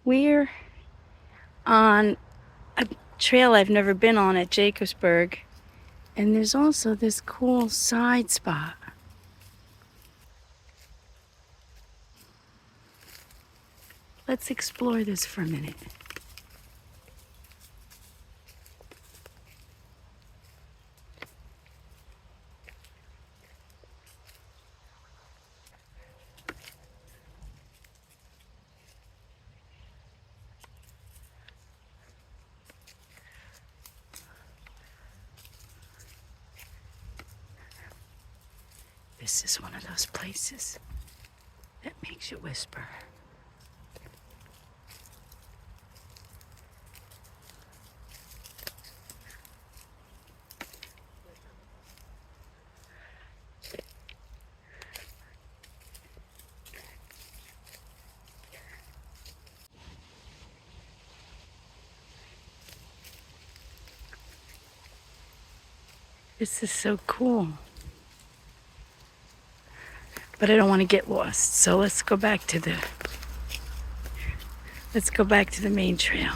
We're on a trail I've never been on at Jacobsburg, and there's also this cool side spot. Let's explore this for a minute. This is one of those places that makes you whisper. This is so cool. But I don't want to get lost, so let's go back to the main trail.